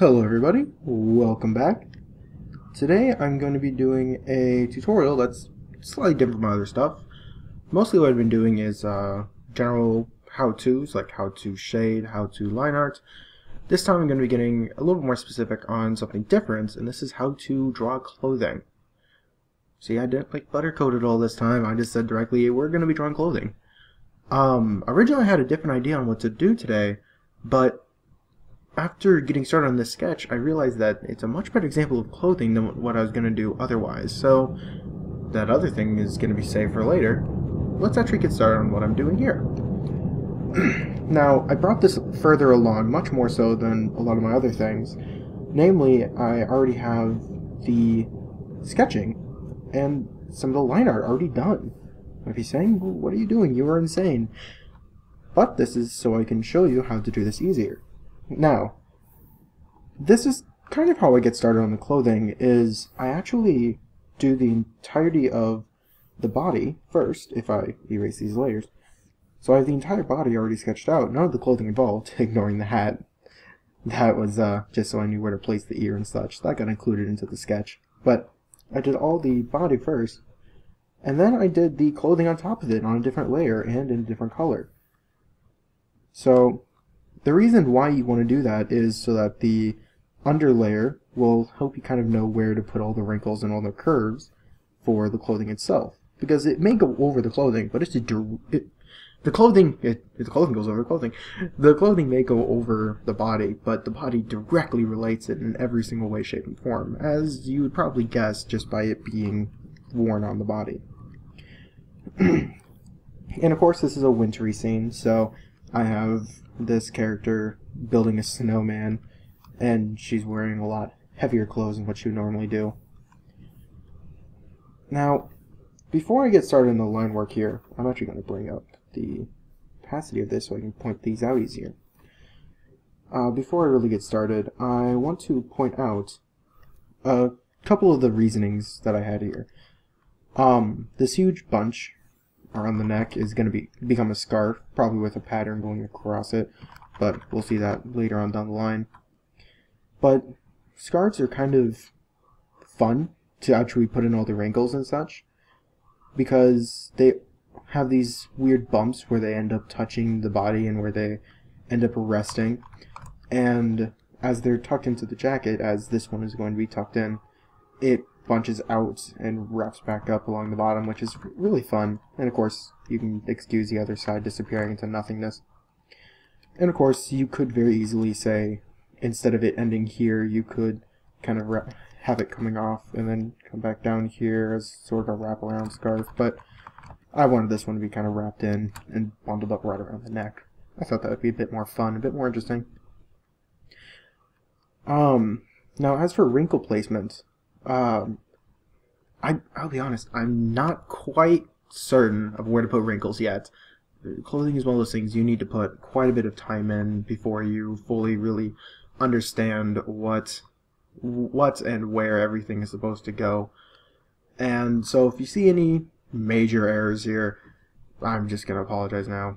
Hello everybody, welcome back. Today I'm going to be doing a tutorial that's slightly different from my other stuff. Mostly what I've been doing is general how-tos, like how to shade, how to line art. This time I'm going to be getting a little bit more specific on something different, and this is how to draw clothing. See, I didn't like buttercoat it all this time, I just said directly we're going to be drawing clothing. Originally I had a different idea on what to do today, but after getting started on this sketch, I realized that it's a much better example of clothing than what I was going to do otherwise, so that other thing is going to be saved for later. Let's actually get started on what I'm doing here. Now, I brought this further along, much more so than a lot of my other things. Namely, I already have the sketching and some of the line art already done. If you're saying, well, what are you doing? You are insane. But this is so I can show you how to do this easier. Now, this is kind of how I get started on the clothing, is I actually do the entirety of the body first, if I erase these layers. So I have the entire body already sketched out, none of the clothing involved, ignoring the hat. That was just so I knew where to place the ear and such. That got included into the sketch. But I did all the body first, and then I did the clothing on top of it on a different layer and in a different color. So the reason why you want to do that is so that the underlayer will help you kind of know where to put all the wrinkles and all the curves for the clothing itself. Because it may go over the clothing, but the clothing goes over the clothing. The clothing may go over the body, but the body directly relates it in every single way, shape, and form, as you would probably guess just by it being worn on the body. And of course this is a wintry scene, so I have this character building a snowman, and she's wearing a lot heavier clothes than what she would normally do. Now, before I get started in the line work here, I'm actually going to bring up the opacity of this so I can point these out easier. Before I really get started, I want to point out a couple of the reasonings that I had here. This huge bunch around the neck is going to become a scarf, probably with a pattern going across it, but we'll see that later on down the line. But scarves are kind of fun to actually put in all the wrinkles and such, because they have these weird bumps where they end up touching the body and where they end up resting, and as they're tucked into the jacket, as this one is going to be tucked in, it bunches out and wraps back up along the bottom, which is really fun. And of course, you can excuse the other side disappearing into nothingness. And of course, you could very easily say, instead of it ending here, you could kind of have it coming off and then come back down here as sort of a wraparound scarf, but I wanted this one to be kind of wrapped in and bundled up right around the neck. I thought that would be a bit more fun, a bit more interesting. Now as for wrinkle placement, I'll be honest, I'm not quite certain of where to put wrinkles yet. Clothing is one of those things you need to put quite a bit of time in before you fully really understand what and where everything is supposed to go. And so if you see any major errors here, I'm just going to apologize now.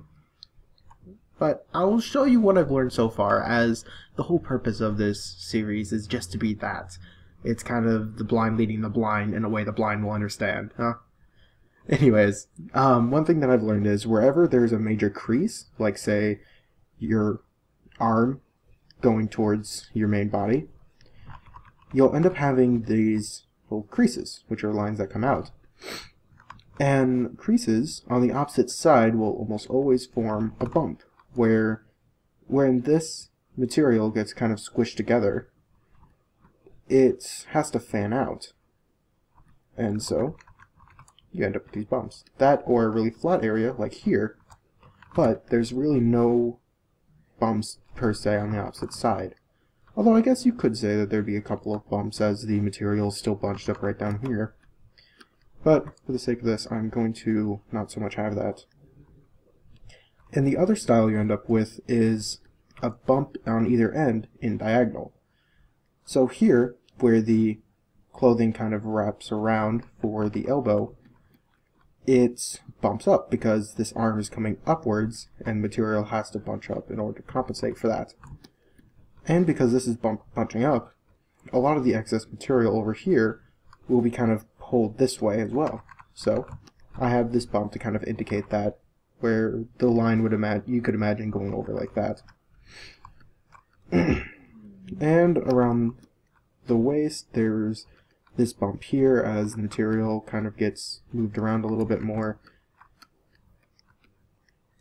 But I'll show you what I've learned so far, as the whole purpose of this series is just to be that. It's kind of the blind leading the blind in a way the blind will understand, huh? Anyways, one thing that I've learned is wherever there's a major crease, like say your arm going towards your main body, you'll end up having these little creases, which are lines that come out. And creases on the opposite side will almost always form a bump, when this material gets kind of squished together, it has to fan out. And so you end up with these bumps. That or a really flat area like here, but there's really no bumps per se on the opposite side. Although I guess you could say that there'd be a couple of bumps as the material is still bunched up right down here. But for the sake of this, I'm going to not so much have that. And the other style you end up with is a bump on either end in diagonal. So here, where the clothing kind of wraps around for the elbow, it bumps up because this arm is coming upwards and material has to bunch up in order to compensate for that. And because this is bunching up, a lot of the excess material over here will be kind of pulled this way as well. So I have this bump to kind of indicate that, where the line would you could imagine going over like that. And around the waist, there's this bump here as the material kind of gets moved around a little bit more.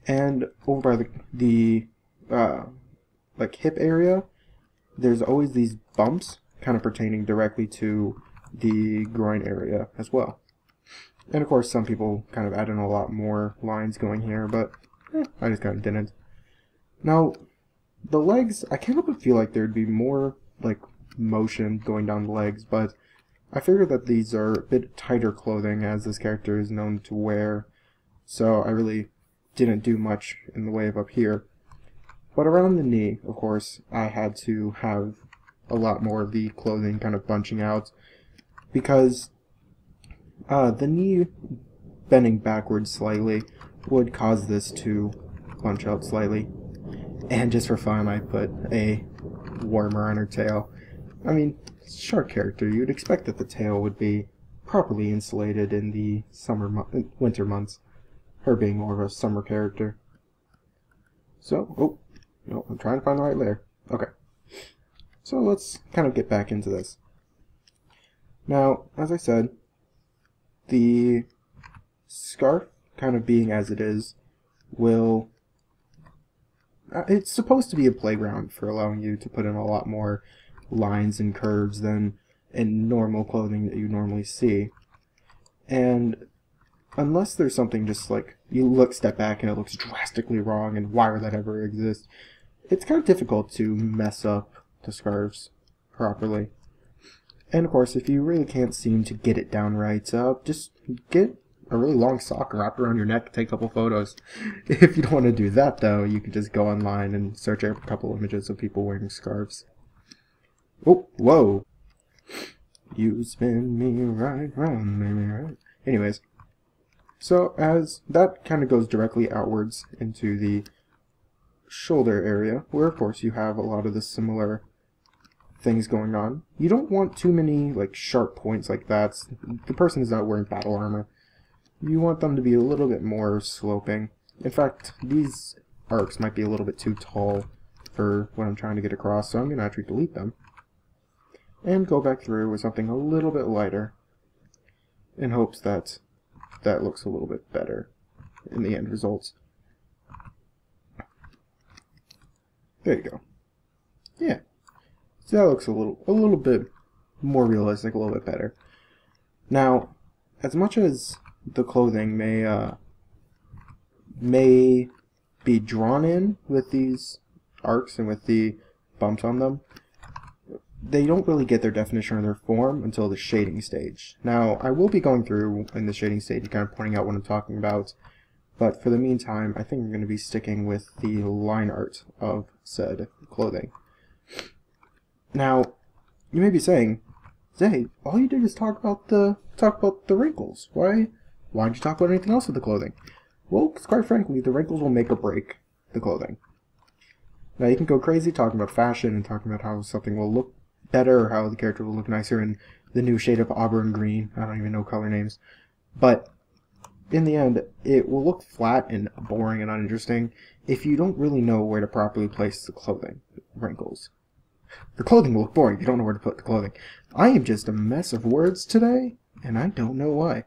And over by the like hip area, there's always these bumps kind of pertaining directly to the groin area as well. And of course, some people kind of add in a lot more lines going here, but I just kind of didn't. Now, the legs, I can't help but feel like there'd be more like motion going down the legs, but I figured that these are a bit tighter clothing as this character is known to wear, so I really didn't do much in the way of up here. But around the knee, of course, I had to have a lot more of the clothing kind of bunching out, because the knee bending backwards slightly would cause this to bunch out slightly. And just for fun, I put a warmer on her tail. I mean, shark character, you'd expect that the tail would be properly insulated in the winter months. Her being more of a summer character. So, oh, no, I'm trying to find the right layer. Okay. So let's kind of get back into this. Now, as I said, the scarf, kind of being as it is, will... it's supposed to be a playground for allowing you to put in a lot more lines and curves than in normal clothing that you normally see. And unless there's something just like, you step back and it looks drastically wrong and why would that ever exist, it's kind of difficult to mess up the scarves properly. And of course, if you really can't seem to get it down right, just get a really long sock and wrap it around your neck and take a couple photos. If you don't want to do that though, you can just go online and search a couple images of people wearing scarves. Oh, whoa! You spin me right round, baby, right? Anyways, so as that kind of goes directly outwards into the shoulder area, where of course you have a lot of the similar things going on. You don't want too many like sharp points like that. The person is not wearing battle armor. You want them to be a little bit more sloping. In fact, these arcs might be a little bit too tall for what I'm trying to get across, so I'm going to actually delete them. And go back through with something a little bit lighter in hopes that that looks a little bit better in the end results. There you go. Yeah. So that looks a little bit more realistic, a little bit better. Now, as much as the clothing may be drawn in with these arcs and with the bumps on them, they don't really get their definition or their form until the shading stage. Now, I will be going through in the shading stage and kind of pointing out what I'm talking about, but for the meantime, I think I'm going to be sticking with the line art of said clothing. Now, you may be saying, Zay, all you did is talk about the wrinkles. Why'd you talk about anything else with the clothing? Well, because quite frankly, the wrinkles will make or break the clothing. Now, you can go crazy talking about fashion and talking about how something will look better or how the character will look nicer in the new shade of auburn green. I don't even know color names. But in the end, it will look flat and boring and uninteresting if you don't really know where to properly place the clothing wrinkles. The clothing will look boring if you don't know where to put the clothing. I am just a mess of words today, and I don't know why.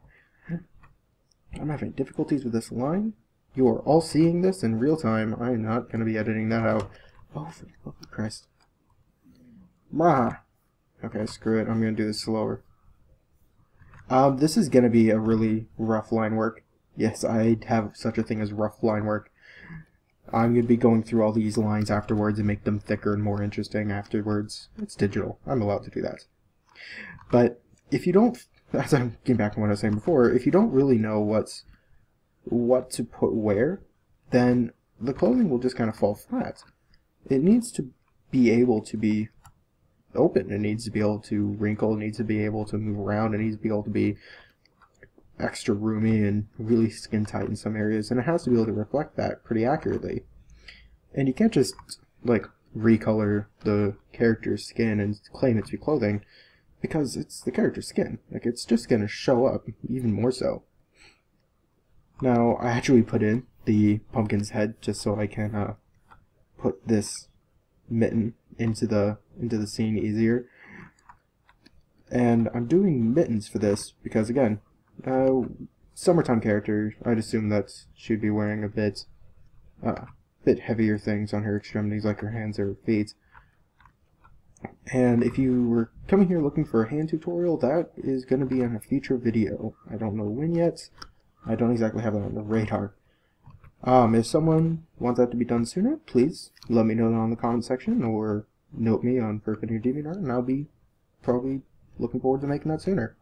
I'm having difficulties with this line. You are all seeing this in real time. I am not going to be editing that out. Oh, for the love of Christ. Okay, screw it. I'm going to do this slower. This is going to be a really rough line work. Yes, I have such a thing as rough line work. I'm going to be going through all these lines afterwards and make them thicker and more interesting afterwards. It's digital. I'm allowed to do that. But if you don't, as I'm getting back to what I was saying before, if you don't really know what to put where, then the clothing will just kind of fall flat. It needs to be able to be open. It needs to be able to wrinkle. It needs to be able to move around. It needs to be able to be extra roomy and really skin tight in some areas, and it has to be able to reflect that pretty accurately. And you can't just like recolor the character's skin and claim it to be clothing, because it's the character's skin. Like, it's just going to show up even more so. Now, I actually put in the pumpkin's head just so I can put this mitten into the scene easier. And I'm doing mittens for this because, again, summertime character, I'd assume that she'd be wearing a bit heavier things on her extremities, like her hands or feet. And if you were coming here looking for a hand tutorial, that is going to be in a future video. I don't know when yet. I don't exactly have it on the radar. If someone wants that to be done sooner, please let me know down in the comment section, or note me on Perpendicular DeviantArt, and I'll be probably looking forward to making that sooner.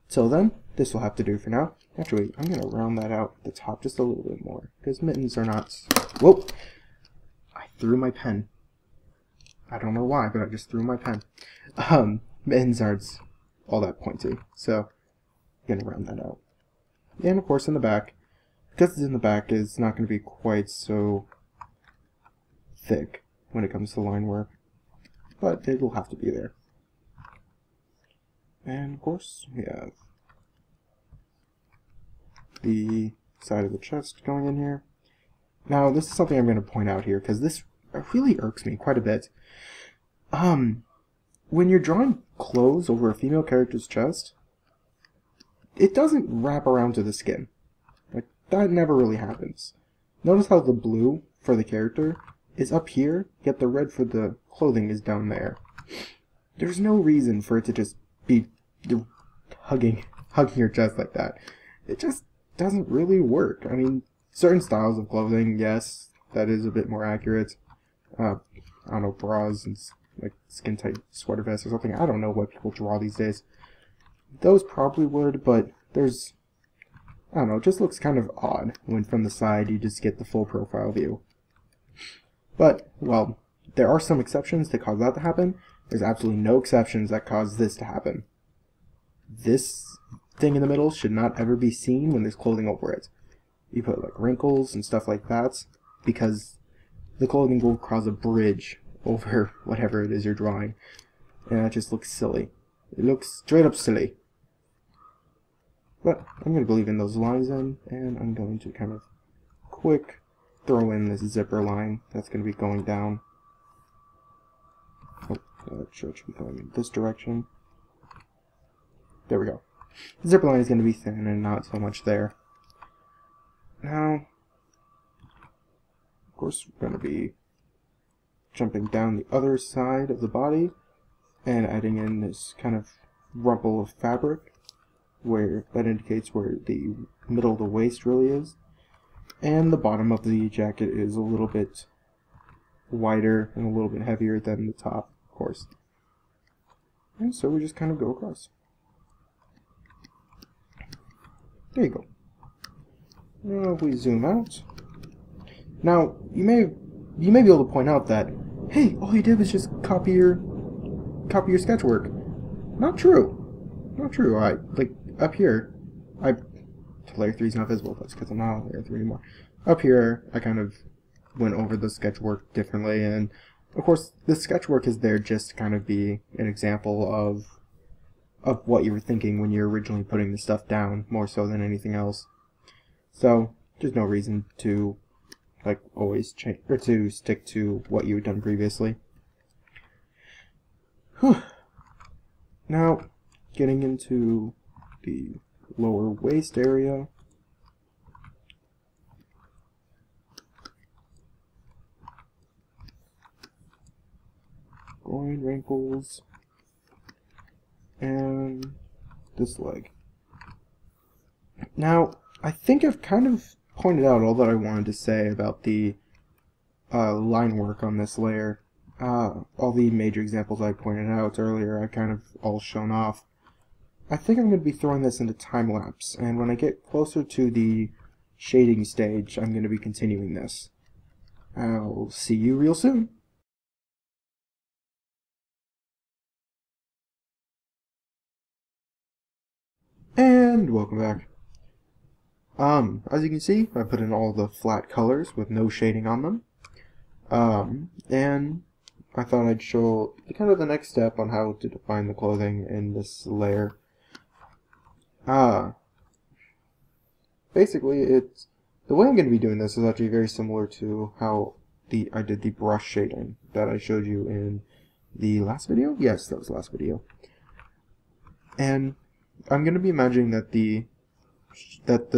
Till then, this will have to do for now. Actually, I'm going to round that out at the top just a little bit more, because mittens are not... Whoa! I threw my pen. I don't know why, but I just threw my pen. Mittens aren't all that pointy, so I'm going to round that out. And of course in the back, because it's in the back, it's not going to be quite so thick when it comes to line work, but it will have to be there. And of course, we have the side of the chest going in here. Now, this is something I'm going to point out here, because this really irks me quite a bit. When you're drawing clothes over a female character's chest, it doesn't wrap around to the skin. Like, that never really happens. Notice how the blue for the character is up here, yet the red for the clothing is down there. There's no reason for it to just be hugging your chest like that. It just doesn't really work. I mean, certain styles of clothing, yes, that is a bit more accurate. I don't know, bras and like skin-tight sweater vests or something. I don't know what people draw these days. Those probably would, but there's, I don't know, it just looks kind of odd when from the side you just get the full profile view. But, well, there are some exceptions that cause that to happen. There's absolutely no exceptions that cause this to happen. This thing in the middle should not ever be seen when there's clothing over it. You put like wrinkles and stuff like that, because the clothing will cause a bridge over whatever it is you're drawing. And that just looks silly. It looks straight up silly. But I'm going to leave in those lines in, and I'm going to kind of quick throw in this zipper line that's going to be going down. Oh, that should be going in this direction. There we go. The zipper line is going to be thin and not so much there. Now, of course, we're going to be jumping down the other side of the body and adding in this kind of rumple of fabric where that indicates where the middle of the waist really is. And the bottom of the jacket is a little bit wider and a little bit heavier than the top, of course. And so we just kind of go across. There you go. Now if we zoom out. Now, you may be able to point out that, hey, all you did was just copy your sketch work. Not true. Not true. Like, up here, layer 3 is not visible, that's because I'm not on layer 3 anymore. Up here, I kind of went over the sketch work differently, and of course, the sketch work is there just to kind of be an example of what you were thinking when you're originally putting the stuff down, more so than anything else. So, there's no reason to, like, always change, or to stick to what you had done previously. Whew. Now, getting into the lower waist area. Groin wrinkles. And this leg. Now, I think I've kind of pointed out all that I wanted to say about the line work on this layer. All the major examples I pointed out earlier, I kind of all shown off. I think I'm going to be throwing this into time-lapse, and when I get closer to the shading stage, I'm going to be continuing this. I'll see you real soon. And welcome back. As you can see, I put in all the flat colors with no shading on them. And I thought I'd show kind of the next step on how to define the clothing in this layer. Basically, the way I'm going to be doing this is actually very similar to how I did the brush shading that I showed you in the last video. Yes, that was the last video. And I'm going to be imagining that the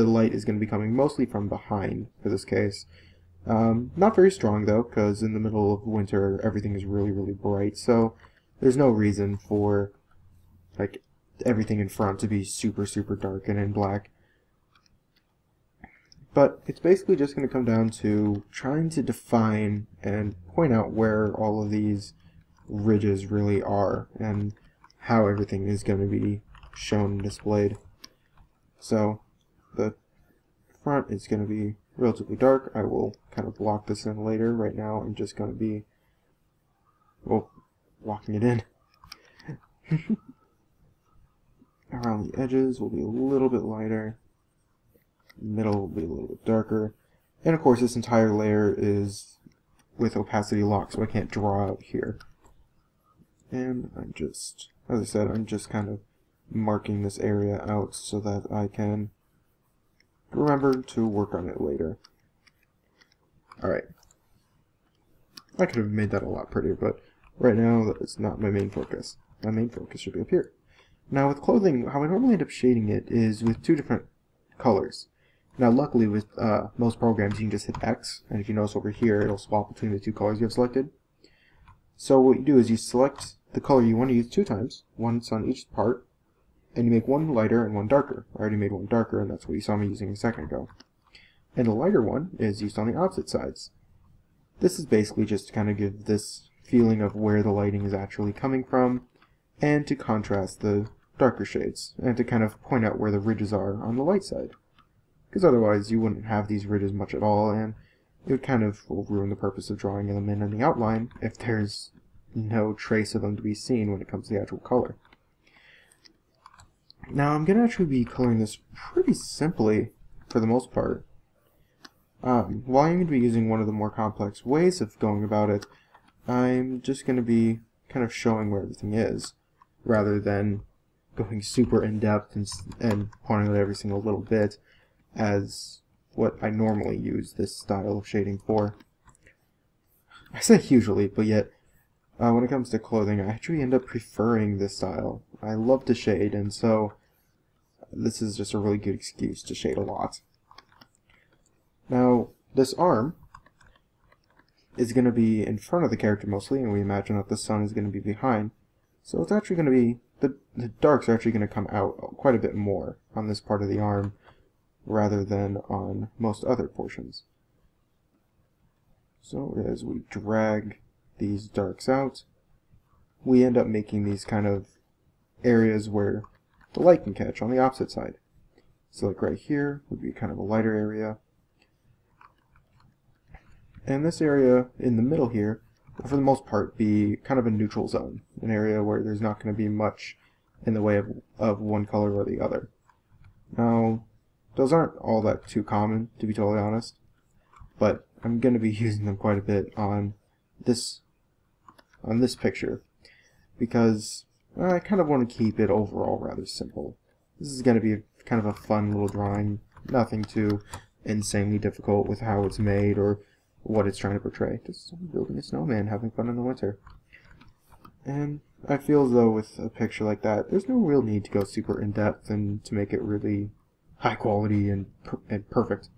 light is going to be coming mostly from behind for this case. Not very strong though, because in the middle of winter everything is really, really bright, so there's no reason for like everything in front to be super, super dark and in black. But it's basically just going to come down to trying to define and point out where all of these ridges really are and how everything is going to be shown and displayed. So the front is going to be relatively dark. I will kind of block this in later. Right now I'm just going to be, well, blocking it in. Around the edges will be a little bit lighter. Middle will be a little bit darker. And of course this entire layer is with opacity lock, so I can't draw out here. And I'm just, as I said, I'm just kind of marking this area out so that I can remember to work on it later. Alright. I could have made that a lot prettier, but right now it's not my main focus. My main focus should be up here. Now with clothing, how I normally end up shading it is with two different colors. Now luckily with most programs you can just hit X, and if you notice over here it'll swap between the two colors you have selected. So what you do is you select the color you want to use two times, once on each part, and you make one lighter and one darker. I already made one darker, and that's what you saw me using a second ago. And the lighter one is used on the opposite sides. This is basically just to kind of give this feeling of where the lighting is actually coming from, and to contrast the darker shades, and to kind of point out where the ridges are on the light side. Because otherwise you wouldn't have these ridges much at all, and it would kind of ruin the purpose of drawing them in the outline if there's no trace of them to be seen when it comes to the actual color. Now I'm going to actually be coloring this pretty simply for the most part. While I'm going to be using one of the more complex ways of going about it, I'm just going to be kind of showing where everything is, rather than going super in-depth and pointing out every single little bit as what I normally use this style of shading for. I say usually, but yet when it comes to clothing, I actually end up preferring this style. I love to shade, and so this is just a really good excuse to shade a lot. Now, this arm is going to be in front of the character mostly, and we imagine that the sun is going to be behind. So it's actually going to be, the darks are actually going to come out quite a bit more on this part of the arm, rather than on most other portions. So as we drag these darks out, we end up making these kind of areas where the light can catch on the opposite side. So like right here would be kind of a lighter area. And this area in the middle here will for the most part be kind of a neutral zone, an area where there's not going to be much in the way of one color or the other. Now, those aren't all that too common, to be totally honest, but I'm going to be using them quite a bit on this picture, because I kind of want to keep it overall rather simple. This is going to be kind of a fun little drawing, nothing too insanely difficult with how it's made or what it's trying to portray. Just building a snowman, having fun in the winter. And I feel as though with a picture like that, there's no real need to go super in-depth and to make it really high quality and perfect.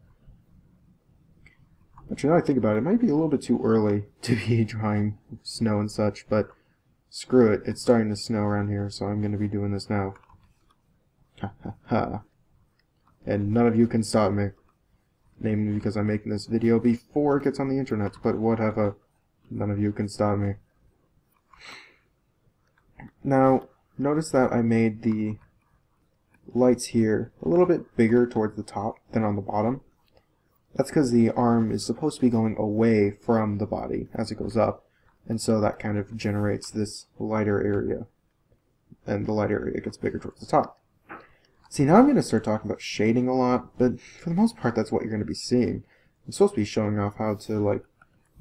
Actually, now I think about it, it might be a little bit too early to be drawing snow and such, but screw it, it's starting to snow around here, so I'm going to be doing this now. Ha ha ha. And none of you can stop me. Namely because I'm making this video before it gets on the internet, but whatever. None of you can stop me. Now, notice that I made the lights here a little bit bigger towards the top than on the bottom. That's because the arm is supposed to be going away from the body as it goes up, and so that kind of generates this lighter area, and the lighter area gets bigger towards the top. See, now I'm going to start talking about shading a lot, but for the most part that's what you're going to be seeing. I'm supposed to be showing off how to, like,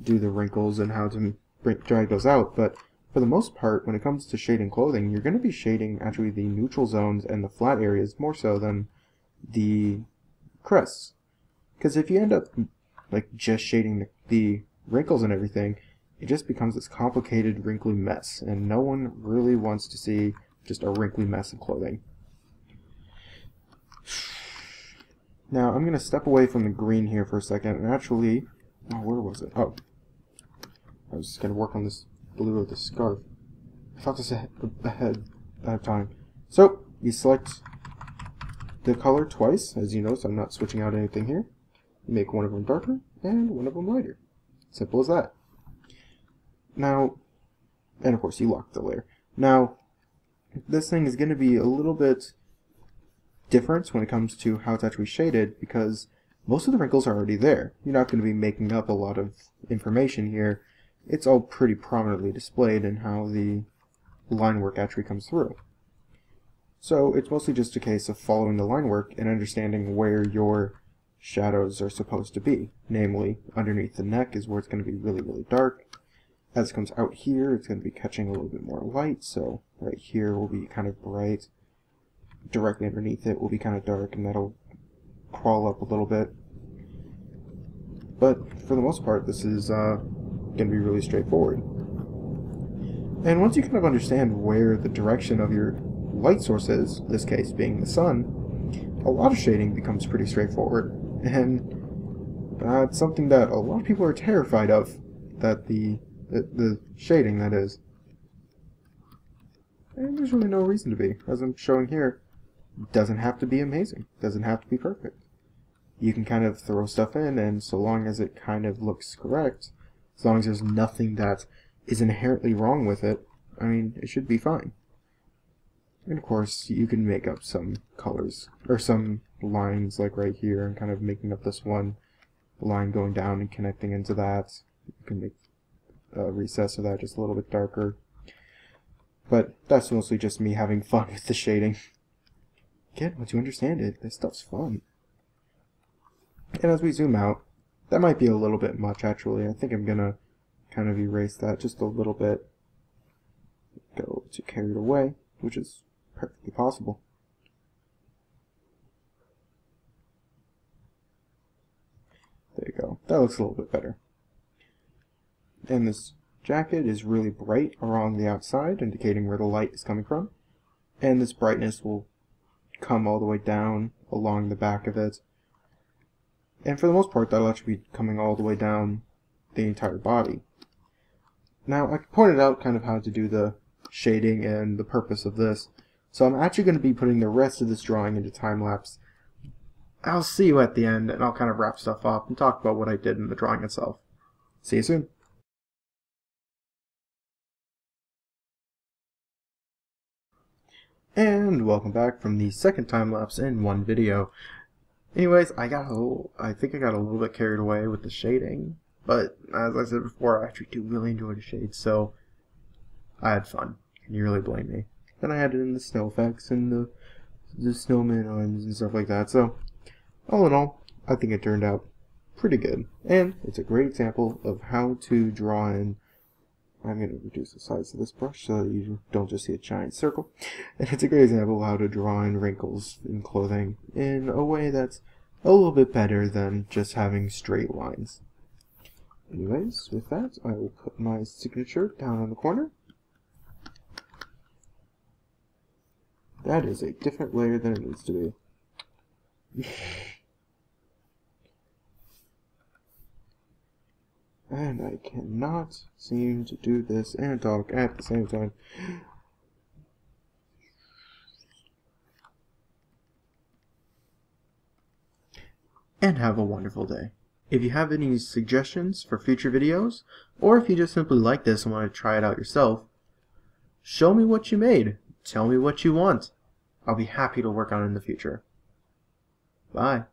do the wrinkles and how to drag those out, but for the most part, when it comes to shading clothing, you're going to be shading actually the neutral zones and the flat areas more so than the crests. Because if you end up like just shading the wrinkles and everything, it just becomes this complicated wrinkly mess, and no one really wants to see just a wrinkly mess of clothing. Now I'm going to step away from the green here for a second and actually, oh, where was it? Oh, I was just going to work on this blue of the scarf. I thought this ahead of time. So you select the color twice. As you notice, I'm not switching out anything here. You make one of them darker and one of them lighter. Simple as that. Now, and of course you lock the layer. Now, this thing is going to be a little bit different when it comes to how it's actually shaded, because most of the wrinkles are already there. You're not going to be making up a lot of information here. It's all pretty prominently displayed in how the line work actually comes through. So it's mostly just a case of following the line work and understanding where your shadows are supposed to be. Namely, underneath the neck is where it's going to be really, really dark. As it comes out here, it's going to be catching a little bit more light, so right here will be kind of bright. Directly underneath it will be kind of dark, and that'll crawl up a little bit. But for the most part, this is going to be really straightforward. And once you kind of understand where the direction of your light source is, in this case being the sun, a lot of shading becomes pretty straightforward. And it's something that a lot of people are terrified of, that the shading, that is. And there's really no reason to be. As I'm showing here, it doesn't have to be amazing. It doesn't have to be perfect. You can kind of throw stuff in, and so long as it kind of looks correct, as long as there's nothing that is inherently wrong with it, I mean, it should be fine. And of course, you can make up some colors, or some lines like right here, and kind of making up this one line going down and connecting into that. You can make a recess of that just a little bit darker. But that's mostly just me having fun with the shading. Again, once you understand it, this stuff's fun. And as we zoom out, that might be a little bit much actually. I think I'm gonna kind of erase that just a little bit. Go to carried away, which is perfectly possible. There you go. That looks a little bit better. And this jacket is really bright around the outside, indicating where the light is coming from. And this brightness will come all the way down along the back of it. And for the most part, that'll actually be coming all the way down the entire body. Now, I pointed out kind of how to do the shading and the purpose of this. So I'm actually going to be putting the rest of this drawing into time-lapse. I'll see you at the end, and I'll kind of wrap stuff up and talk about what I did in the drawing itself. See you soon. And welcome back from the second time-lapse in one video. Anyways, I think I got a little bit carried away with the shading, but as I said before, I actually do really enjoy the shades, so I had fun. Can you really blame me? Then I added in the snow effects and the snowman arms and stuff like that, so all in all, I think it turned out pretty good. And it's a great example of how to draw in. I'm going to reduce the size of this brush so that you don't just see a giant circle. And it's a great example of how to draw in wrinkles in clothing in a way that's a little bit better than just having straight lines. Anyways, with that, I will put my signature down on the corner. That is a different layer than it needs to be. And I cannot seem to do this and talk at the same time. And have a wonderful day. If you have any suggestions for future videos, or if you just simply like this and want to try it out yourself, show me what you made. Tell me what you want. I'll be happy to work on it in the future. Bye.